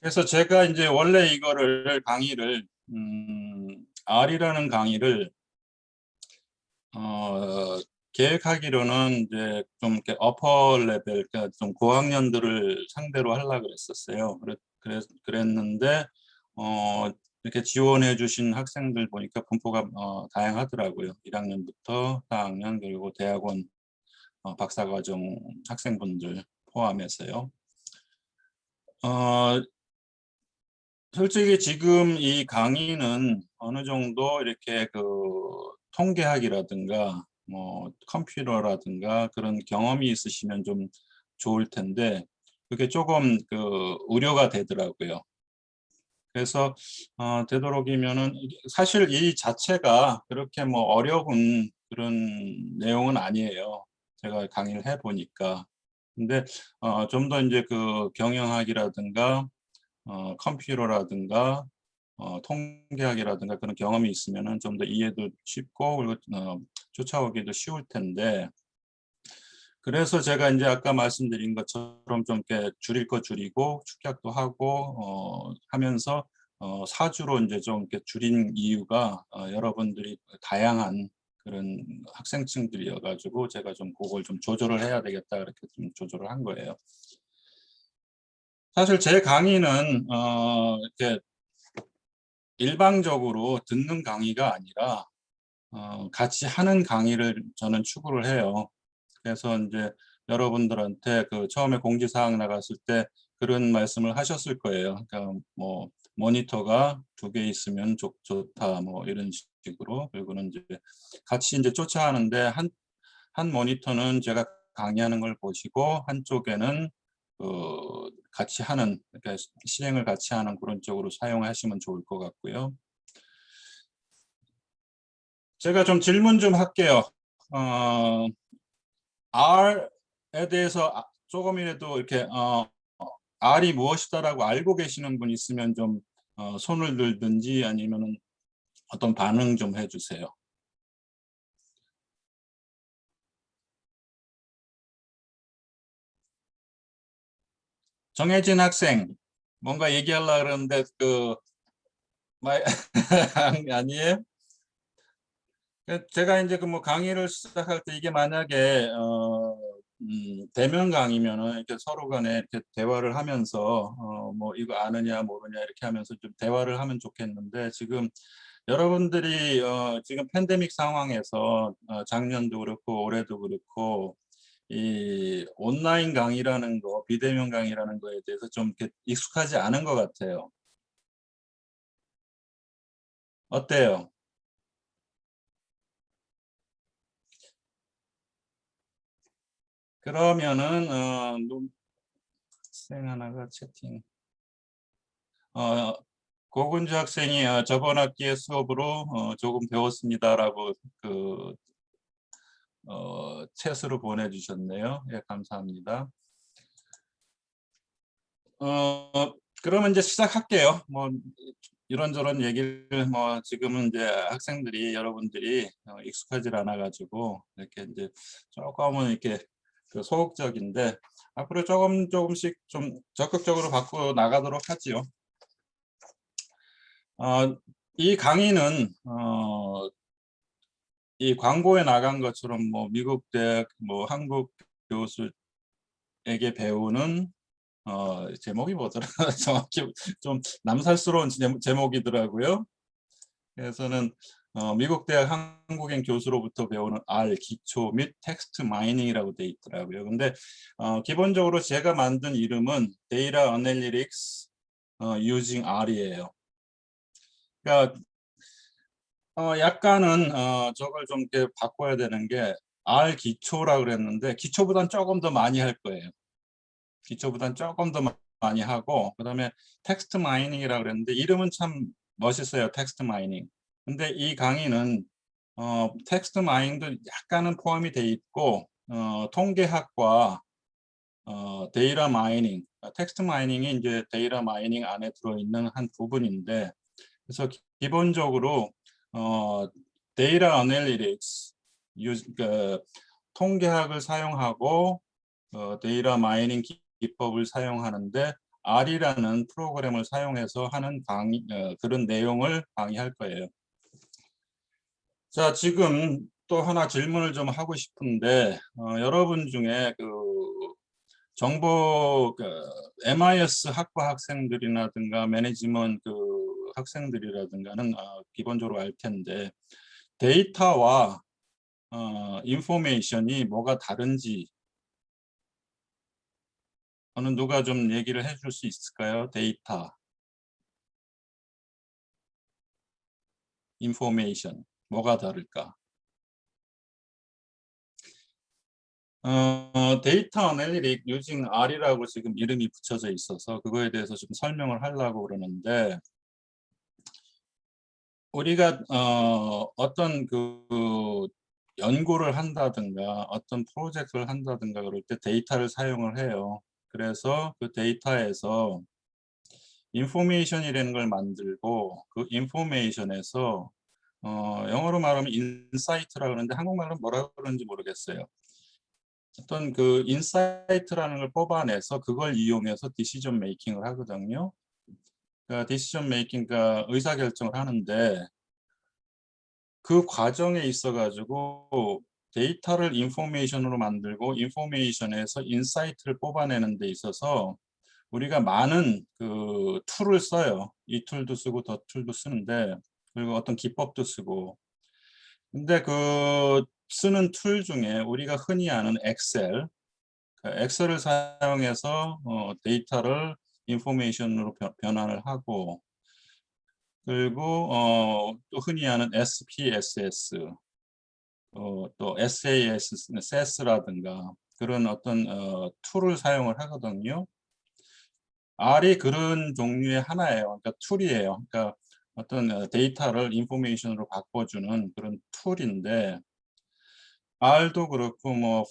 그래서 제가 이제 원래 이거를 강의를 R이라는 강의를 어, 계획하기로는 이제 좀 이렇게 어퍼 레벨, 그러니까 좀 고학년들을 상대로 하려고 그랬었어요. 그랬는데 이렇게 지원해 주신 학생들 보니까 분포가 다양하더라고요. 1학년부터 4학년 그리고 대학원 박사과정 학생분들 포함해서요. 솔직히 지금 이 강의는 어느 정도 이렇게 그 통계학이라든가 뭐 컴퓨터라든가 그런 경험이 있으시면 좀 좋을 텐데 그게 조금 그 우려가 되더라고요. 그래서 되도록이면은 사실 이 자체가 그렇게 뭐 어려운 그런 내용은 아니에요. 제가 강의를 해 보니까. 근데 좀 더 이제 그 경영학이라든가 컴퓨터라든가 통계학이라든가 그런 경험이 있으면은 좀 더 이해도 쉽고 그리고 쫓아오기도 쉬울 텐데 그래서 제가 이제 아까 말씀드린 것처럼 좀 이렇게 줄일 거 줄이고 축약도 하고 하면서 사주로 이제 좀 이렇게 줄인 이유가 여러분들이 다양한 그런 학생층들이어 가지고 제가 좀 그걸 좀 조절을 해야 되겠다 그렇게 좀 조절을 한 거예요. 사실 제 강의는 이렇게 일방적으로 듣는 강의가 아니라 같이 하는 강의를 저는 추구를 해요. 그래서 이제 여러분들한테 그 처음에 공지사항 나갔을 때 그런 말씀을 하셨을 거예요. 그러니까 뭐 모니터가 2개 있으면 좋다 뭐 이런 식으로. 그리고는 이제 같이 이제 쫓아가는데 한 모니터는 제가 강의하는 걸 보시고 한쪽에는 같이 하는 그러니까 실행을 같이 하는 그런 쪽으로 사용하시면 좋을 것 같고요. 제가 좀 질문 좀 할게요. R에 대해서 조금이라도 이렇게 R이 무엇이다라고 알고 계시는 분 있으면 좀 손을 들든지 아니면은 어떤 반응 좀 해주세요. 정혜진 학생, 뭔가 얘기하려고 그러는데 말 아니에요? 제가 이제 그 뭐 강의를 시작할 때 이게 만약에 대면 강의면은 이렇게 서로 간에 이렇게 대화를 하면서 뭐 이거 아느냐 모르냐 이렇게 하면서 좀 대화를 하면 좋겠는데 지금 여러분들이 지금 팬데믹 상황에서 작년도 그렇고 올해도 그렇고 이 온라인 강의라는 거, 비대면 강의라는 거에 대해서 좀 이렇게 익숙하지 않은 것 같아요. 어때요? 그러면은 학생 하나가 채팅. 고근주 학생이 저번 학기의 수업으로 조금 배웠습니다라고 그 챗으로 보내주셨네요. 예, 감사합니다. 그러면 이제 시작할게요. 뭐 이런저런 얘기를 뭐 지금은 이제 학생들이 여러분들이 익숙하지 않아 가지고 이렇게 이제 조금은 이렇게 그 소극적인데 앞으로 조금씩 좀 적극적으로 바꿔 나가도록 하지요. 이 강의는 이 광고에 나간 것처럼 뭐 미국 대학 뭐 한국 교수에게 배우는 제목이 뭐더라? 정확히 좀 남살스러운 제목이더라고요. 그래서는 미국 대학 한국인 교수로부터 배우는 R 기초 및 텍스트 마이닝이라고 돼 있더라고요. 근데 기본적으로 제가 만든 이름은 Data Analytics Using R이에요. 그러니까 약간은 저걸 좀 이렇게 바꿔야 되는 게 R 기초라 그랬는데 기초보단 조금 더 많이 할 거예요. 기초보단 조금 더 많이 하고 그다음에 텍스트 마이닝이라 그랬는데 이름은 참 멋있어요. 텍스트 마이닝. 근데 이 강의는 텍스트 마이닝도 약간은 포함이 돼 있고 통계학과 데이터 마이닝, 텍스트 마이닝이 이제 데이터 마이닝 안에 들어있는 한 부분인데 그래서 기본적으로 데이터 어널리틱스, 그 통계학을 사용하고 데이터 마이닝 기법을 사용하는데 R이라는 프로그램을 사용해서 하는 그런 내용을 강의할 거예요. 자, 지금 또 하나 질문을 좀 하고 싶은데, 여러분 중에 정보 MIS 학과 학생들이라든가 매니지먼트 학생들이라든가는 기본적으로 알 텐데, 데이터와 인포메이션이 뭐가 다른지 어느 누가 좀 얘기를 해줄 수 있을까요? 데이터, 인포메이션 뭐가 다를까? 데이터 어널리틱 유징 R이라고 지금 이름이 붙여져 있어서 그거에 대해서 좀 설명을 하려고 그러는데, 우리가 어떤 연구를 한다든가 어떤 프로젝트를 한다든가 그럴 때 데이터를 사용을 해요. 그래서 그 데이터에서 인포메이션이라는 걸 만들고, 그 인포메이션에서 영어로 말하면 인사이트라고 그러는데 한국말로 뭐라고 그러는지 모르겠어요. 어떤 그 인사이트라는 걸 뽑아내서 그걸 이용해서 디시전 메이킹을 하거든요. 그러니까 디시전 메이킹, 그러니까 의사결정을 하는데, 그 과정에 있어 가지고 데이터를 인포메이션으로 만들고 인포메이션에서 인사이트를 뽑아내는 데 있어서 우리가 많은 그 툴을 써요. 이 툴도 쓰고 저 툴도 쓰는데, 그리고 어떤 기법도 쓰고. 근데 그 쓰는 툴 중에 우리가 흔히 아는 엑셀, 엑셀을 사용해서 데이터를 인포메이션으로 변환을 하고, 그리고 또 흔히 아는 SPSS, 또 SAS라든가 그런 어떤 툴을 사용을 하거든요. R이 그런 종류의 하나예요. 그러니까 툴이에요. 그러니까 어떤 데이터를 인포메이션으로 바꿔주는 그런 툴인데, R도 그렇고 뭐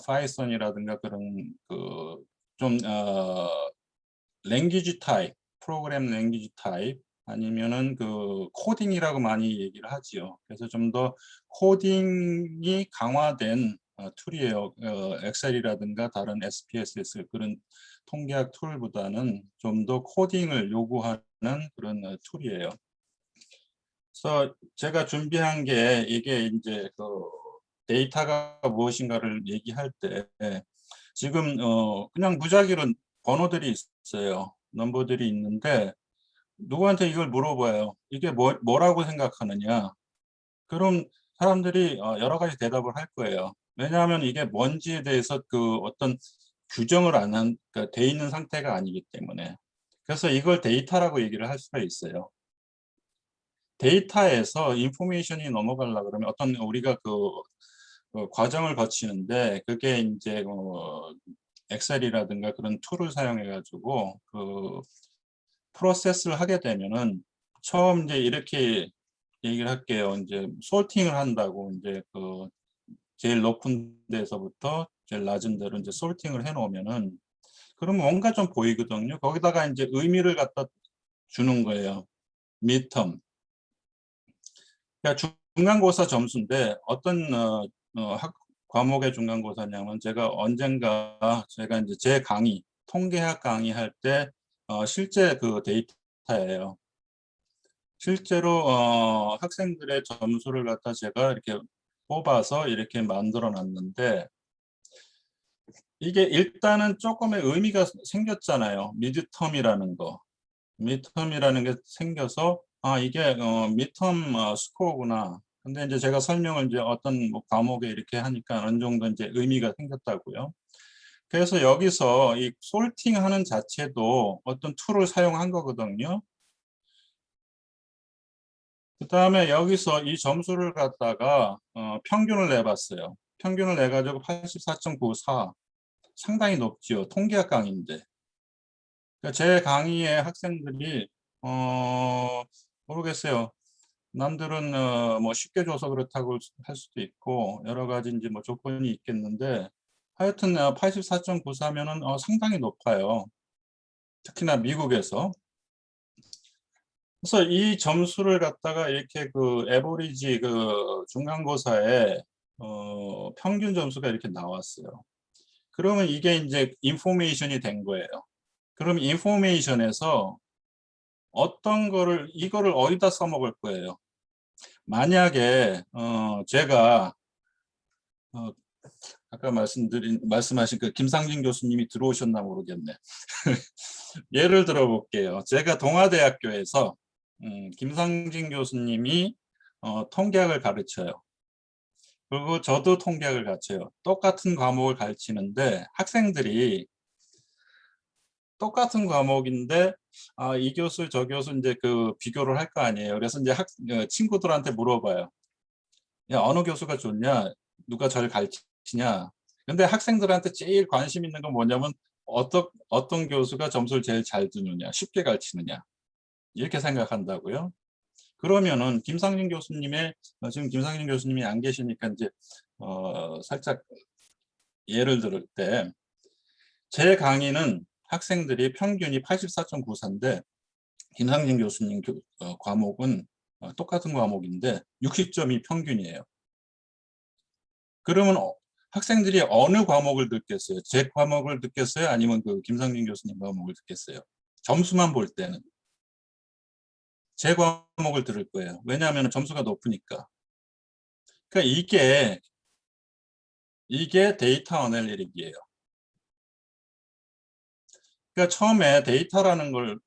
파이썬이라든가 그런 좀 랭귀지 타입, 프로그램 랭귀지 타입, 아니면은 코딩이라고 많이 얘기를 하지요. 그래서 좀 더 코딩이 강화된 툴이에요. 엑셀이라든가 다른 SPSS 그런 통계학 툴보다는 좀 더 코딩을 요구하는 그런 툴이에요. 그래서 제가 준비한 게 이게 이제 데이터가 무엇인가를 얘기할 때, 지금 그냥 무작위로 번호들이 있어요. 넘버들이 있는데 누구한테 이걸 물어봐요. 이게 뭐라고 생각하느냐? 그럼 사람들이 여러 가지 대답을 할 거예요. 왜냐하면 이게 뭔지에 대해서 어떤 규정을 안 한, 그러니까 돼 있는 상태가 아니기 때문에. 그래서 이걸 데이터라고 얘기를 할 수가 있어요. 데이터에서 인포메이션이 넘어가려 그러면 어떤 우리가 과정을 거치는데, 그게 이제 엑셀이라든가 그런 툴을 사용해 가지고 프로세스를 하게 되면은, 처음 이제 이렇게 얘기를 할게요. 이제 솔팅을 한다고, 이제 제일 높은 데서부터 제일 낮은 데로 이제 솔팅을 해 놓으면은, 그러면 뭔가 좀 보이거든요. 거기다가 이제 의미를 갖다 주는 거예요. midterm. 그러니까 중간고사 점수인데, 어떤 과목의 중간고사냐면, 제가 언젠가 제가 이제 제 강의, 통계학 강의할 때 실제 그 데이터예요. 실제로 학생들의 점수를 갖다 제가 이렇게 뽑아서 이렇게 만들어 놨는데, 이게 일단은 조금의 의미가 생겼잖아요. 미드텀이라는 거. 미드텀이라는 게 생겨서, 이게 미드텀 스코어구나. 근데 이제 제가 설명을 이제 어떤 뭐 과목에 이렇게 하니까 어느 정도 이제 의미가 생겼다고요. 그래서 여기서 이 솔팅하는 자체도 어떤 툴을 사용한 거거든요. 그다음에 여기서 이 점수를 갖다가 평균을 내봤어요. 평균을 내가지고 84.94. 상당히 높지요. 통계학 강의인데. 그러니까 제 강의에 학생들이 모르겠어요. 남들은 뭐 쉽게 줘서 그렇다고 할 수도 있고 여러 가지 이제 뭐 조건이 있겠는데, 하여튼 84.94면은 상당히 높아요. 특히나 미국에서. 그래서 이 점수를 갖다가 이렇게 에버리지 중간고사에 평균 점수가 이렇게 나왔어요. 그러면 이게 이제 인포메이션이 된 거예요. 그럼 인포메이션에서 어떤 거를 이거를 어디다 써먹을 거예요. 만약에 제가 아까 말씀하신 그 김상진 교수님이 들어오셨나 모르겠네. 예를 들어 볼게요. 제가 동아대학교에서 김상진 교수님이 통계학을 가르쳐요. 그리고 저도 통계학을 가르쳐요. 똑같은 과목을 가르치는데 학생들이 똑같은 과목인데 이 교수 저 교수 이제 그 비교를 할 거 아니에요. 그래서 이제 친구들한테 물어봐요. 야, 어느 교수가 좋냐? 누가 잘 가르치냐? 근데 학생들한테 제일 관심 있는 건 뭐냐면 어떤 교수가 점수를 제일 잘 주느냐, 쉽게 가르치느냐 이렇게 생각한다고요. 그러면은 김상진 교수님의 지금 김상진 교수님이 안 계시니까 이제 살짝 예를 들을 때 제 강의는 학생들이 평균이 84.94인데 김상진 교수님 과목은 똑같은 과목인데 60점이 평균이에요. 그러면 학생들이 어느 과목을 듣겠어요? 제 과목을 듣겠어요? 아니면 그 김상진 교수님 과목을 듣겠어요? 점수만 볼 때는 제 과목을 들을 거예요. 왜냐하면 점수가 높으니까. 그러니까 이게 데이터 어널리틱이에요. 그러니까 처음에 데이터라는 걸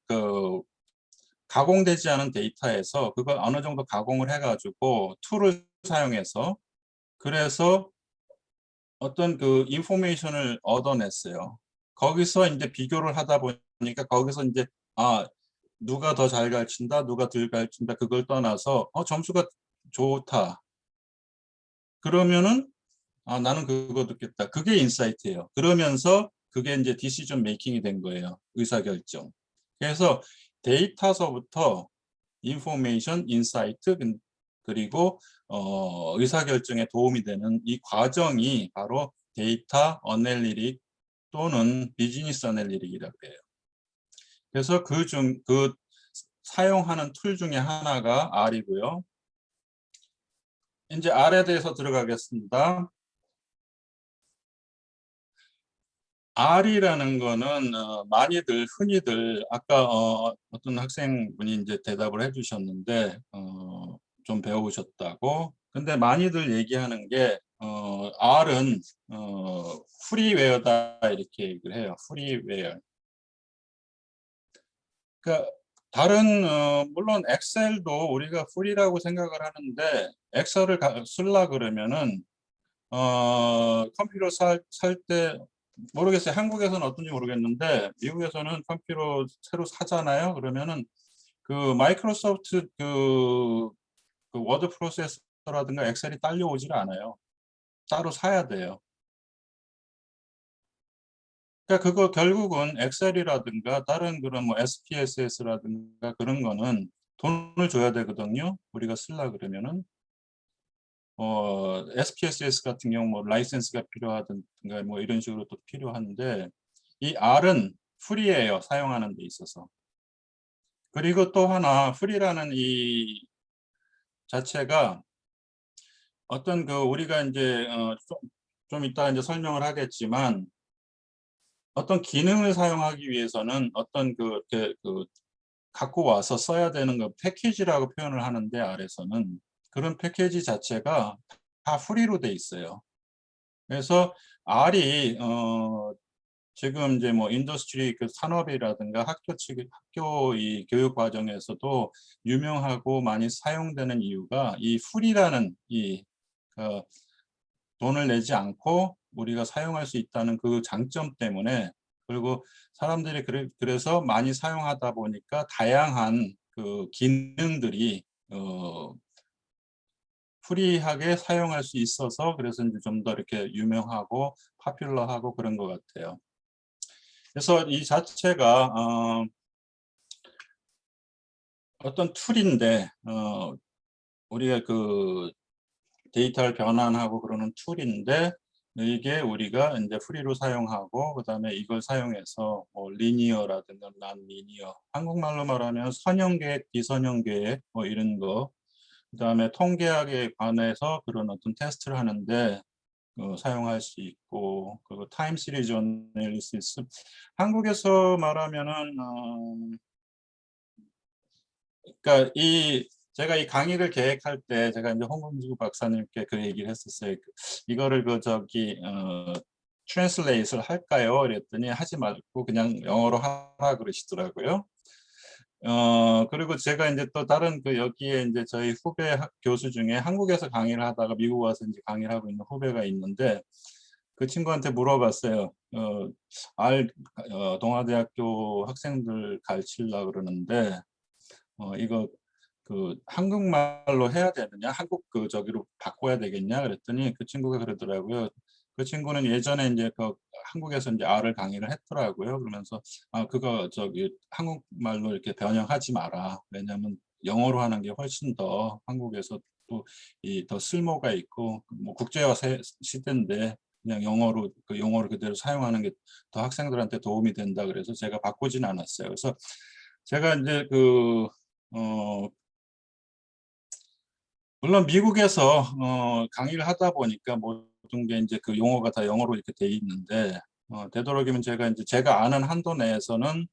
가공되지 않은 데이터에서 그걸 어느 정도 가공을 해가지고 툴을 사용해서 그래서 어떤 그 인포메이션을 얻어냈어요. 거기서 이제 비교를 하다 보니까 거기서 이제 누가 더 잘 가르친다, 누가 덜 가르친다 그걸 떠나서 점수가 좋다. 그러면은 나는 그거 듣겠다. 그게 인사이트예요. 그러면서 그게 이제 디시전 메이킹이 된 거예요. 의사결정. 그래서 데이터서부터 인포메이션, 인사이트 그리고 의사결정에 도움이 되는 이 과정이 바로 데이터 어널리틱 또는 비즈니스 어널리틱이라고 해요. 그래서 그 사용하는 툴 중에 하나가 R이고요. 이제 R에 대해서 들어가겠습니다. R이라는 거는 많이들 흔히들 아까 어떤 학생분이 이제 대답을 해주셨는데 좀 배워보셨다고. 근데 많이들 얘기하는 게 R은 프리웨어다 이렇게 얘기를 해요. 프리웨어. 그러니까 다른 물론 엑셀도 우리가 프리라고 생각을 하는데 엑셀을 쓰려 그러면은 컴퓨터 살 때 모르겠어요. 한국에서는 어떤지 모르겠는데 미국에서는 컴퓨터 새로 사잖아요. 그러면은 그 마이크로소프트 그 워드 프로세서라든가 엑셀이 딸려오질 않아요. 따로 사야 돼요. 그러니까 그거 결국은 엑셀이라든가 다른 그런 뭐 SPSS라든가 그런 거는 돈을 줘야 되거든요. 우리가 쓰려 그러면은 SPSS 같은 경우 뭐 라이센스가 필요하든가 뭐 이런 식으로 또 필요한데 이 R은 프리예요. 사용하는 데 있어서. 그리고 또 하나 프리라는 이 자체가 어떤 그 우리가 이제 좀 이따 이제 설명을 하겠지만 어떤 기능을 사용하기 위해서는 어떤 그 갖고 와서 써야 되는 거 패키지라고 표현을 하는데 R에서는 그런 패키지 자체가 다 프리로 돼 있어요. 그래서 R이 지금 이제 뭐 인더스트리 그 산업이라든가 학교 이 교육 과정에서도 유명하고 많이 사용되는 이유가 이 프리라는 이 돈을 내지 않고 우리가 사용할 수 있다는 그 장점 때문에 그리고 사람들이 그래서 많이 사용하다 보니까 다양한 그 기능들이 프리하게 사용할 수 있어서 그래서 이제 좀 더 이렇게 유명하고 파퓰러하고 그런 것 같아요. 그래서 이 자체가 어떤 툴인데 우리가 그 데이터를 변환하고 그러는 툴인데 이게 우리가 이제 프리로 사용하고 그다음에 이걸 사용해서 뭐 리니어라든가 난 리니어 한국말로 말하면 선형계획, 비선형계획 뭐 이런 거 그다음에 통계학에 관해서 그런 어떤 테스트를 하는데 사용할 수 있고, 그리고 타임 시리즈 어널리시스. 한국에서 말하면은 그러니까 제가 이 강의를 계획할 때 제가 이제 홍범주 박사님께 그 얘기를 했었어요. 이거를 트랜슬레이트를 할까요? 그랬더니 하지 말고 그냥 영어로 하라 그러시더라고요. 그리고 제가 이제 또 다른 여기에 이제 저희 후배 교수 중에 한국에서 강의를 하다가 미국 와서 이제 강의를 하고 있는 후배가 있는데, 그 친구한테 물어봤어요. 동아대학교 학생들 가르치려고 그러는데, 이거 한국말로 해야 되느냐, 저기로 바꿔야 되겠냐 그랬더니 그 친구가 그러더라고요. 그 친구는 예전에 이제 한국에서 이제 R을 강의를 했더라고요. 그러면서 그거 한국말로 이렇게 변형하지 마라. 왜냐하면 영어로 하는 게 훨씬 더 한국에서 또 더 쓸모가 있고, 뭐 국제화 시대인데 그냥 용어를 그대로 사용하는 게 더 학생들한테 도움이 된다 그래서 제가 바꾸진 않았어요. 그래서 제가 이제 물론 미국에서 강의를 하다 보니까 모든 게 이제 용어가 다 영어로 이렇게 돼 있는데, 되도록이면 제가 아는 한도 내에서는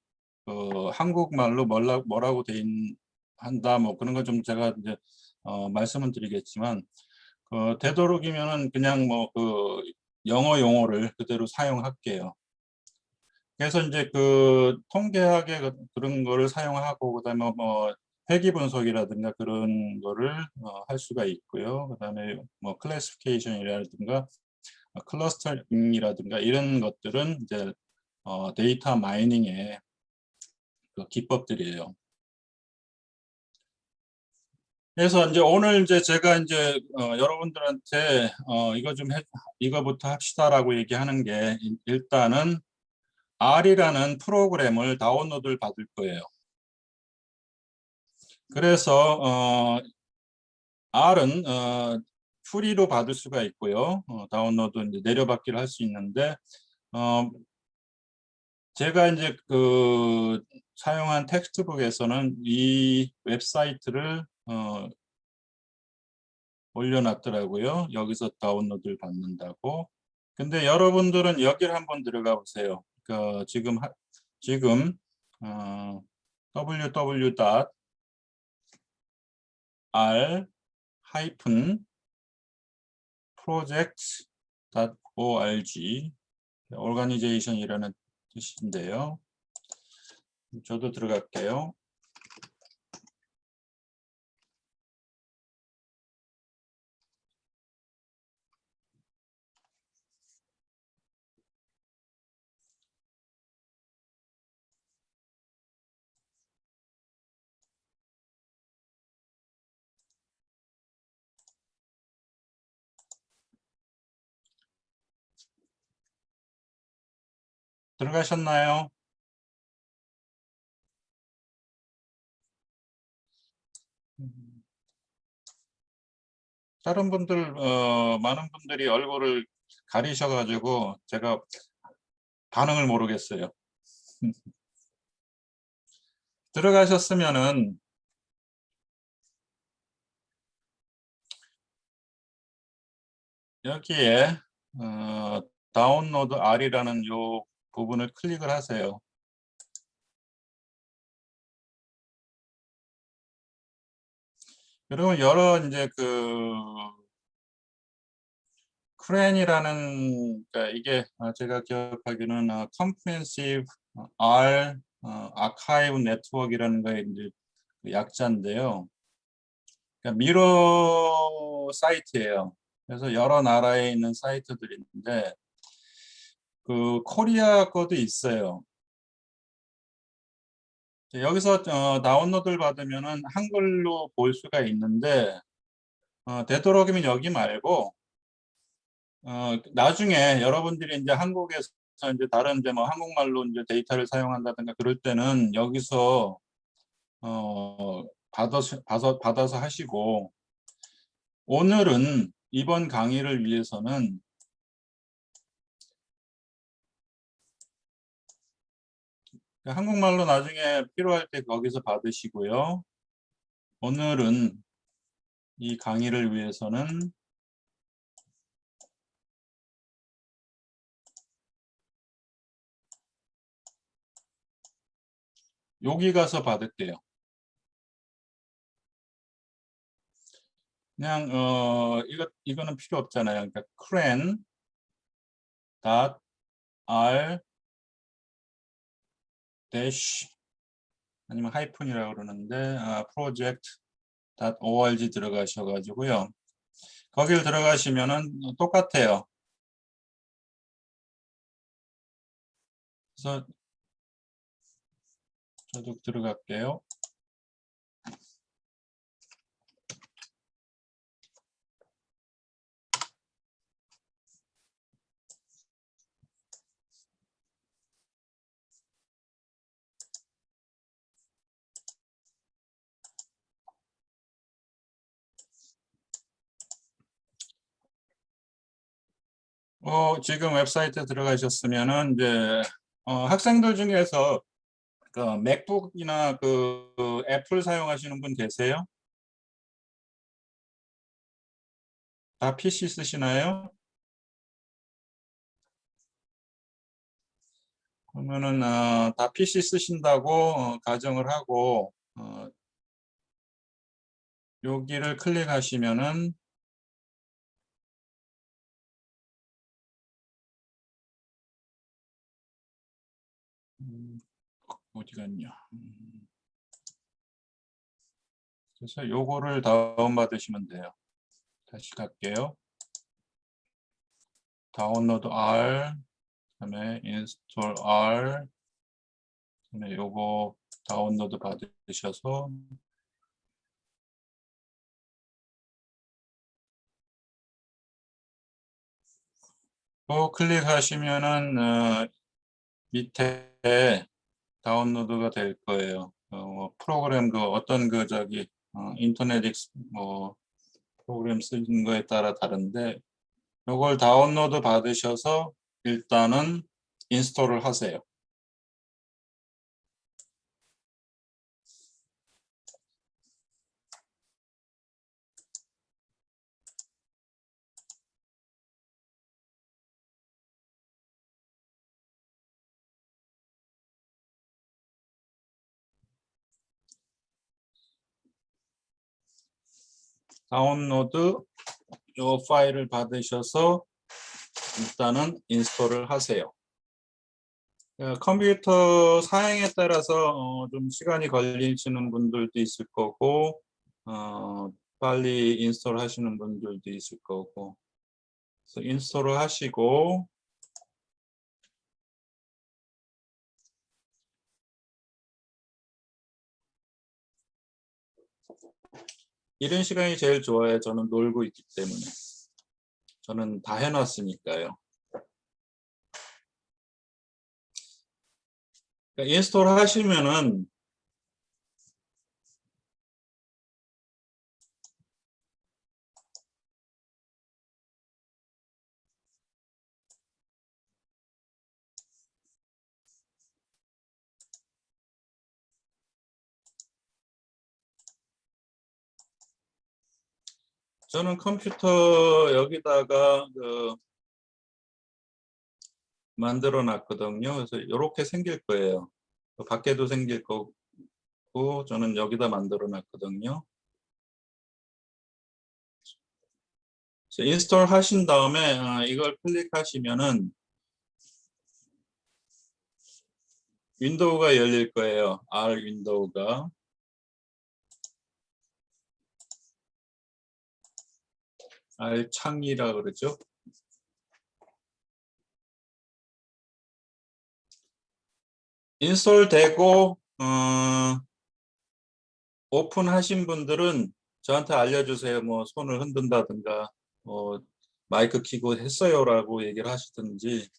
한국말로 뭐라고 한다 뭐 그런 거 좀 제가 이제 말씀을 드리겠지만, 되도록이면은 그냥 영어 용어를 그대로 사용할게요. 그래서 이제 통계학의 그런 거를 사용하고, 그다음에 회귀 분석이라든가 그런 거를 할 수가 있고요. 그다음에 클래시피케이션이라든가 클러스터링이라든가 이런 것들은 이제 데이터 마이닝의 기법들이에요. 그래서 이제 오늘 이제 제가 이제 여러분들한테 이거부터 합시다라고 얘기하는 게, 일단은 R이라는 프로그램을 다운로드를 받을 거예요. 그래서 R은 프리로 받을 수가 있고요. 다운로드 이제 내려받기를 할 수 있는데, 제가 이제 사용한 텍스트북에서는 이 웹사이트를 올려놨더라고요. 여기서 다운로드를 받는다고. 근데 여러분들은 여기를 한번 들어가 보세요. 지금 www.r-project.org organization이라는 뜻인데요. 저도 들어갈게요. 들어가셨나요? 다른 분들, 많은 분들이 얼굴을 가리셔가지고 제가 반응을 모르겠어요. 들어가셨으면은 여기에 다운로드 R이라는 요 부분을 클릭을 하세요. 여러분, 여러 이제 크랜이라는, 그러니까 이게 제가 기억하기로는 Comprehensive R Archive Network이라는 거의 이제 약자인데요. 그러니까 미러 사이트예요. 그래서 여러 나라에 있는 사이트들이 있는데, 코리아 거도 있어요. 여기서 다운로드를 받으면은 한글로 볼 수가 있는데, 되도록이면 여기 말고 나중에 여러분들이 이제 한국에서 이제 다른 이제 한국말로 이제 데이터를 사용한다든가 그럴 때는 여기서 받아서 하시고, 오늘은 이번 강의를 위해서는 한국말로 나중에 필요할 때 거기서 받으시고요. 오늘은 이 강의를 위해서는 여기 가서 받을게요. 그냥 이거는 필요 없잖아요. 그러니까 cran .r dash 아니면 하이픈이라고 그러는데 project.org 들어가셔가지고요. 거길 들어가시면은 똑같아요. 그래서 저도 들어갈게요. 지금 웹사이트에 들어가셨으면은 이제 학생들 중에서 그 맥북이나 그 애플 사용하시는 분 계세요? 다 PC 쓰시나요? 그러면은 다 PC 쓰신다고 가정을 하고 여기를 클릭하시면은 어디 갔냐? 그래서 요거를 다운받으시면 돼요. 다시 갈게요. 다운로드 R, 그다음에 인스톨 R, 그다음에 요거 다운로드 받으셔서 클릭하시면은 밑에 다운로드가 될 거예요. 프로그램 어떤 인터넷 프로그램 쓰는 거에 따라 다른데 이걸 다운로드 받으셔서 일단은 인스톨을 하세요. 다운로드 요 파일을 받으셔서 일단은 인스톨을 하세요. 컴퓨터 사양에 따라서 좀 시간이 걸리시는 분들도 있을 거고 빨리 인스톨 하시는 분들도 있을 거고 그래서 인스톨을 하시고 이런 시간이 제일 좋아요. 저는 놀고 있기 때문에. 저는 다 해놨으니까요. 그러니까 인스톨 하시면은 저는 컴퓨터 여기다가 만들어 놨거든요. 그래서 이렇게 생길 거예요. 밖에도 생길 거고 저는 여기다 만들어 놨거든요. 인스톨 하신 다음에 이걸 클릭하시면은 윈도우가 열릴 거예요. R 윈도우가. R 창이라 그러죠. 인스톨 되고 오픈하신 분들은 저한테 알려주세요. 뭐 손을 흔든다든가 마이크 켜고 했어요라고 얘기를 하시든지.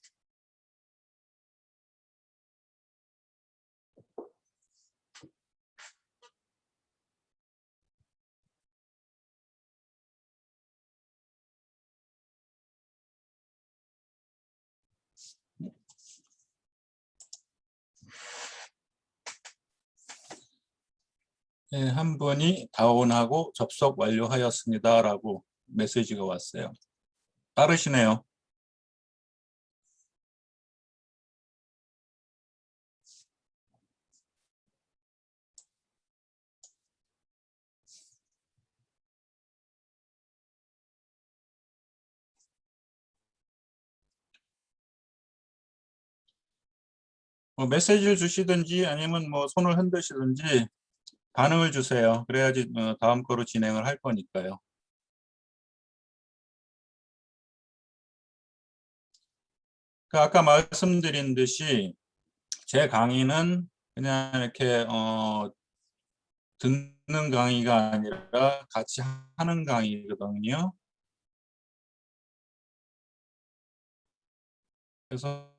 네, 한 분이 다운하고 접속 완료하였습니다라고 메시지가 왔어요. 빠르시네요. 뭐 메시지를 주시든지 아니면 뭐 손을 흔드시든지 반응을 주세요. 그래야지 다음 거로 진행을 할 거니까요. 그 아까 말씀드린 듯이 제 강의는 그냥 이렇게 듣는 강의가 아니라 같이 하는 강의거든요. 그래서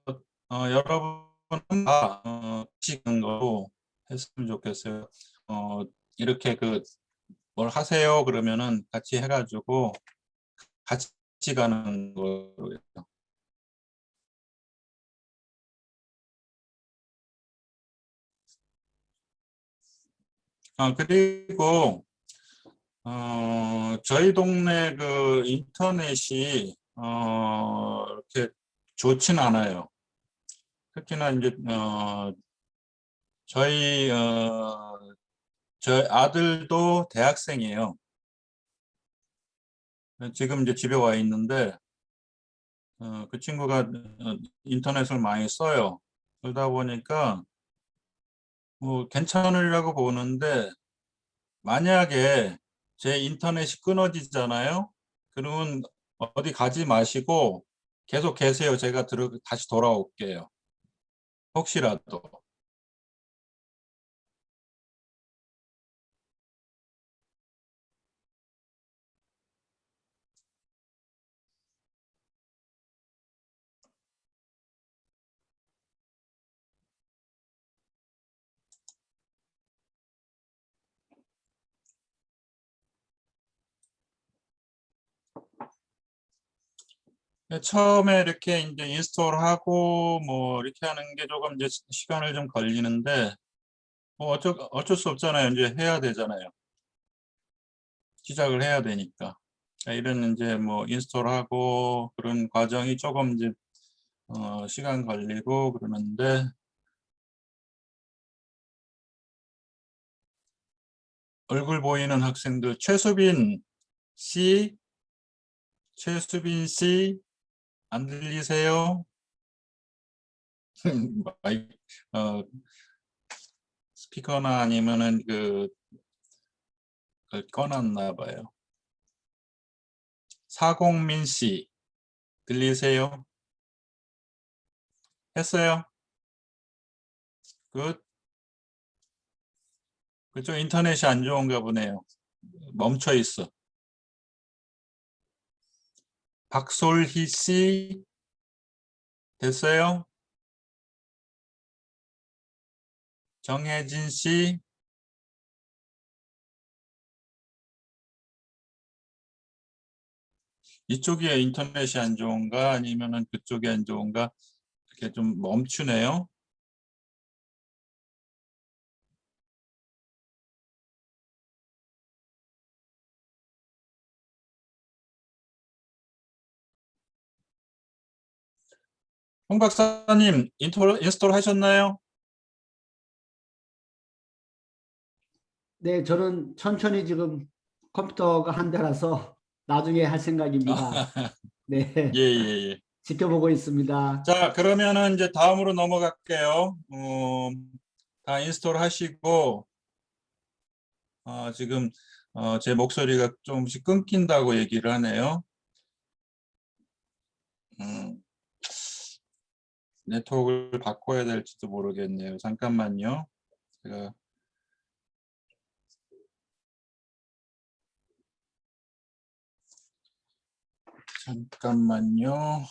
여러분은 다 같이 가는 거로 했으면 좋겠어요. 이렇게 뭘 하세요 그러면은 같이 해가지고 같이 가는 거예요. 그리고 저희 동네 그 인터넷이 이렇게 좋진 않아요. 특히나 이제 저희 저희 아들도 대학생이에요. 지금 이제 집에 와 있는데 그 친구가 인터넷을 많이 써요. 그러다 보니까 뭐 괜찮으려고 보는데 만약에 제 인터넷이 끊어지잖아요. 그러면 어디 가지 마시고 계속 계세요. 제가 다시 돌아올게요. 혹시라도. 처음에 이렇게 이제 인스톨하고 뭐 이렇게 하는 게 조금 이제 시간을 좀 걸리는데 뭐 어쩔 수 없잖아요. 이제 해야 되잖아요. 시작을 해야 되니까. 이런 이제 뭐 인스톨하고 그런 과정이 조금 이제 시간 걸리고 그러는데 얼굴 보이는 학생들 씨, 최수빈 씨, 안 들리세요? 마이, 어, 스피커나 아니면은 그걸 꺼놨나 봐요. 사공민 씨, 들리세요? 했어요? 그, 그쪽 인터넷이 안 좋은가 보네요. 멈춰 있어. 박솔희 씨, 됐어요? 정혜진 씨, 이쪽이 인터넷이 안 좋은가 아니면은 그쪽이 안 좋은가 이렇게 좀 멈추네요. 홍 박사님 인스톨 하셨나요? 네, 저는 천천히 지금 컴퓨터가 한 대라서 나중에 할 생각입니다. 예, 네, 예, 예. 지켜보고 있습니다. 자, 그러면은 이제 다음으로 넘어갈게요. 다 인스톨 하시고, 지금 제 목소리가 조금씩 끊긴다고 얘기를 하네요. 음, 네트워크를 바꿔야 될지도 모르겠네요. 잠깐만요. 제가 잠깐만요.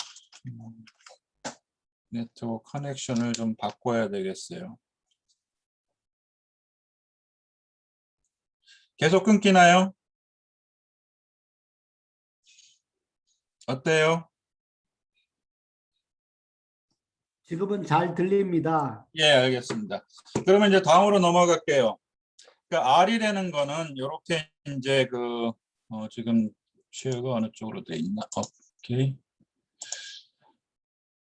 네트워크 커넥션을 좀 바꿔야 되겠어요. 계속 끊기나요? 어때요? 지금은 잘 들립니다. 예, 알겠습니다. 그러면 이제 다음으로 넘어갈게요. 그 R이라는 거는 이렇게 이제 지금 쉐어가 어느 쪽으로 돼 있나? 오케이.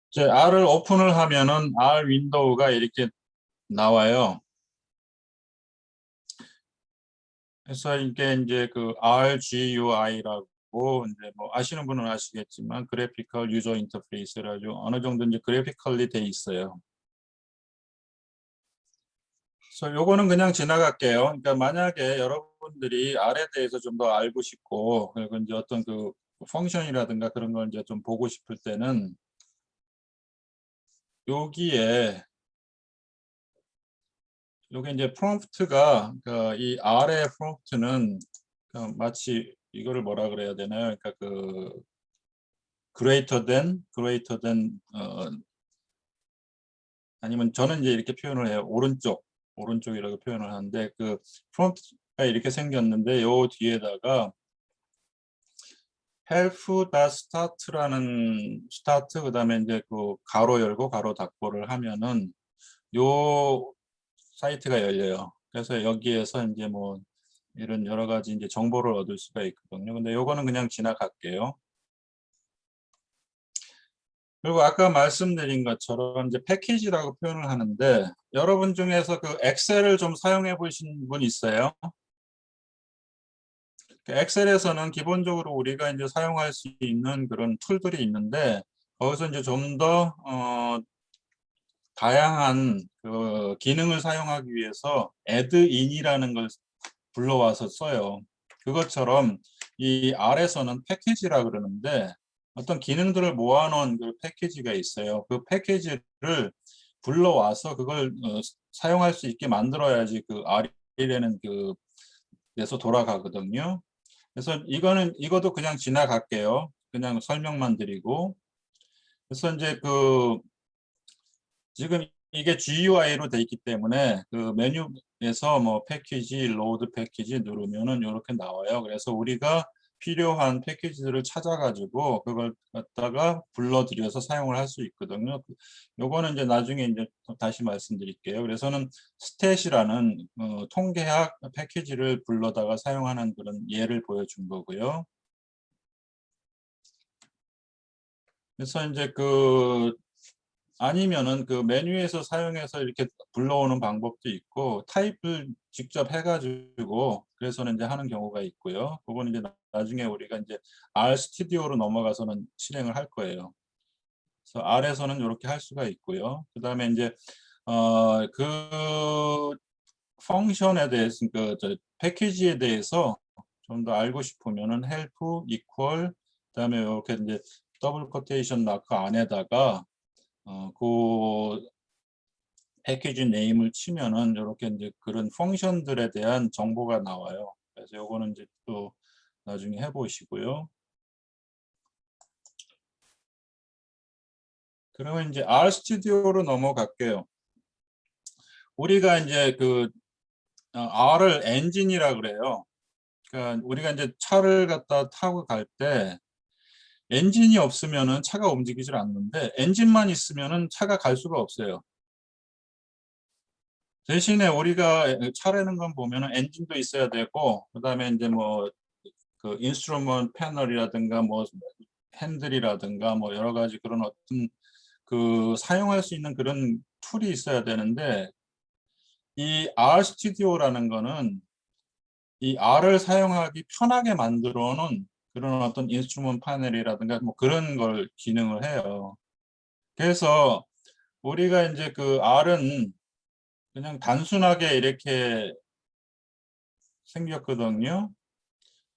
이제 R을 오픈을 하면은 R 윈도우가 이렇게 나와요. 그래서 이게 이제 RGUI라고 이제 뭐 아시는 분은 아시겠지만 그래피컬 유저 인터페이스라고 어느 정도 이제 그래피컬리 돼 있어요. 그래서 요거는 그냥 지나갈게요. 그러니까 만약에 여러분들이 R에 대해서 좀 더 알고 싶고 그리고 이제 어떤 그 펑션이라든가 그런 걸 이제 좀 보고 싶을 때는 여기에 요게 이제 프롬프트가 그러니까 이 R의 프롬프트는 마치 이거를 뭐라 그래야 되나요? 그러니까 그 greater than 아니면 저는 이제 이렇게 표현을 해요. 오른쪽이라고 표현을 하는데 그 프롬프트가 이렇게 생겼는데 요 뒤에다가 help.start라는 스타트 그다음에 이제 그 가로 열고 가로 닫고를 하면은 요 사이트가 열려요. 그래서 여기에서 이제 뭐 이런 여러 가지 이제 정보를 얻을 수가 있거든요. 근데 요거는 그냥 지나갈게요. 그리고 아까 말씀드린 것처럼 이제 패키지라고 표현을 하는데 여러분 중에서 그 엑셀을 좀 사용해 보신 분 있어요? 그 엑셀에서는 기본적으로 우리가 이제 사용할 수 있는 그런 툴들이 있는데 거기서 이제 좀 더 다양한 그 기능을 사용하기 위해서 add-in이라는 걸 불러와서 써요. 그것처럼 이 R에서는 패키지라 그러는데 어떤 기능들을 모아놓은 그 패키지가 있어요. 그 패키지를 불러와서 그걸 사용할 수 있게 만들어야지 그 R이라는 그 에서 돌아가거든요. 그래서 이것도 그냥 지나갈게요. 그냥 설명만 드리고. 그래서 이제 그 지금 이게 GUI로 돼 있기 때문에 그 메뉴에서 뭐 패키지, 로드 패키지 누르면은 이렇게 나와요. 그래서 우리가 필요한 패키지들을 찾아가지고 그걸 갖다가 불러들여서 사용을 할 수 있거든요. 요거는 이제 나중에 이제 또 다시 말씀드릴게요. 그래서는 스탯이라는 통계학 패키지를 불러다가 사용하는 그런 예를 보여준 거고요. 그래서 이제 그 아니면은 그 메뉴에서 사용해서 이렇게 불러오는 방법도 있고 타입을 직접 해가지고 그래서는 이제 하는 경우가 있고요. 그거는 이제 나중에 우리가 이제 R 스튜디오로 넘어가서는 실행을 할 거예요. 그래서 R에서는 이렇게 할 수가 있고요. 그다음에 이제 그 펑션에 대해서 그 패키지에 대해서 좀 더 알고 싶으면은 help equal 그다음에 이렇게 이제 더블 코테이션 마크 안에다가 그 패키지 네임을 치면은 이렇게 이제 그런 펑션들에 대한 정보가 나와요. 그래서 요거는 이제 또 나중에 해 보시고요. 그러면 이제 R 스튜디오로 넘어갈게요. 우리가 이제 그 R을 엔진이라 그래요. 그러니까 우리가 이제 차를 갖다 타고 갈 때 엔진이 없으면은 차가 움직이질 않는데 엔진만 있으면은 차가 갈 수가 없어요. 대신에 우리가 차라는 건 보면은 엔진도 있어야 되고 그다음에 이제 뭐 그 인스트루먼트 패널이라든가 뭐 핸들이라든가 뭐 여러 가지 그런 어떤 그 사용할 수 있는 그런 툴이 있어야 되는데 이 R 스튜디오라는 거는 이 R을 사용하기 편하게 만들어 놓은 그런 어떤 인스트루먼트 패널이라든가 뭐 그런 걸 기능을 해요. 그래서 우리가 인제 그 R은 그냥 단순하게 이렇게 생겼거든요.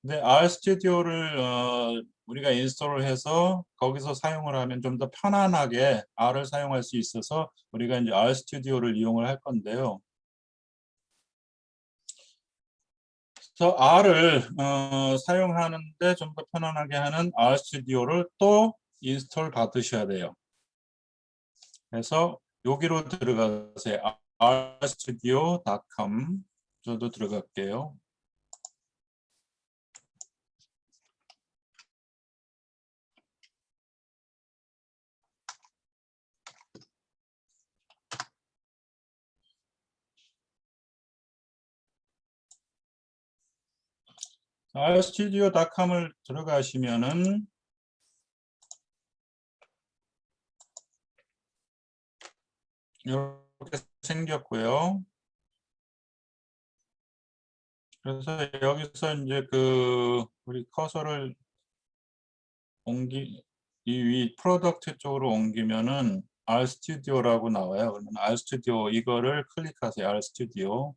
근데 R 스튜디오를 우리가 인스톨을 해서 거기서 사용을 하면 좀 더 편안하게 R을 사용할 수 있어서 우리가 인제 R 스튜디오를 이용을 할 건데요. 그래서 R을 사용하는 데 좀 더 편안하게 하는 R 스튜디오를 또 인스톨 받으셔야 돼요. 그래서 여기로 들어가세요. rstudio.com 저도 들어갈게요. rstudio.com을 들어가시면은 이렇게 생겼고요. 그래서 여기서 이제 그 우리 커서를 이 위 프로덕트 쪽으로 옮기면은 RStudio라고 나와요. 그러면 RStudio 이거를 클릭하세요. RStudio.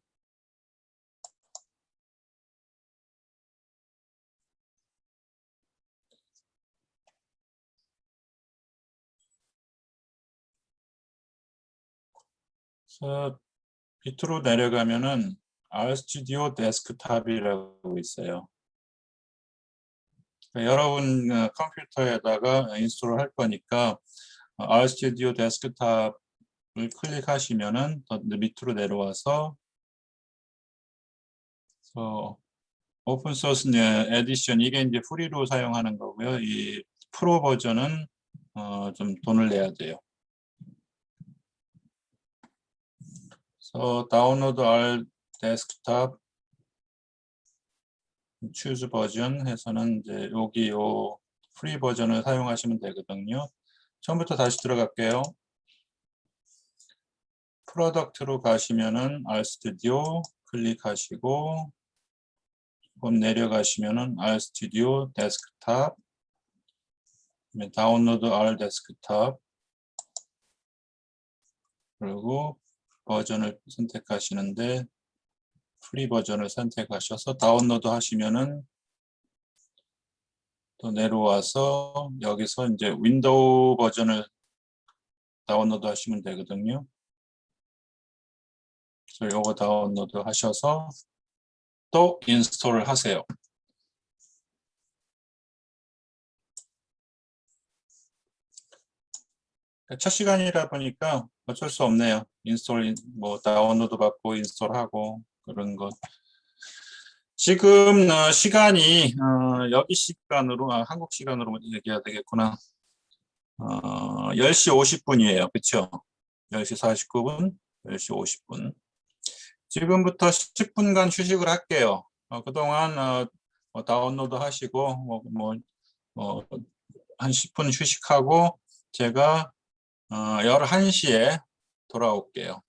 그래서 밑으로 내려가면은 RStudio 데스크탑이라고 있어요. 그러니까 여러분 컴퓨터에다가 인스톨을 할 거니까 RStudio 데스크탑을 클릭하시면은 더 밑으로 내려와서 오픈 소스 에디션 이게 이제 프리로 사용하는 거고요. 이 프로 버전은 좀 돈을 내야 돼요. 그래서 다운로드 R 데스크탑 choose 버전 해서는 이제 여기 요 프리 버전을 사용하시면 되거든요. 처음부터 다시 들어갈게요. 프로덕트로 가시면은 RStudio 클릭하시고 조금 내려가시면은 RStudio 데스크탑 다운로드 R 데스크탑 그리고 버전을 선택하시는데 프리 버전을 선택하셔서 다운로드 하시면은 또 내려와서 여기서 이제 윈도우 버전을 다운로드 하시면 되거든요. 그래서 요거 다운로드 하셔서 또 인스톨을 하세요. 첫 시간이라 보니까 어쩔 수 없네요. 인스톨 뭐 다운로드 받고 인스톨하고 그런 것. 지금 시간이 여기 시간으로 한국 시간으로 얘기해야 되겠구나. 10시 50분이에요. 그렇죠? 10시 49분, 10시 50분. 지금부터 10분간 휴식을 할게요. 그동안 다운로드 하시고 한 10분 휴식하고 제가 11시에 돌아올게요.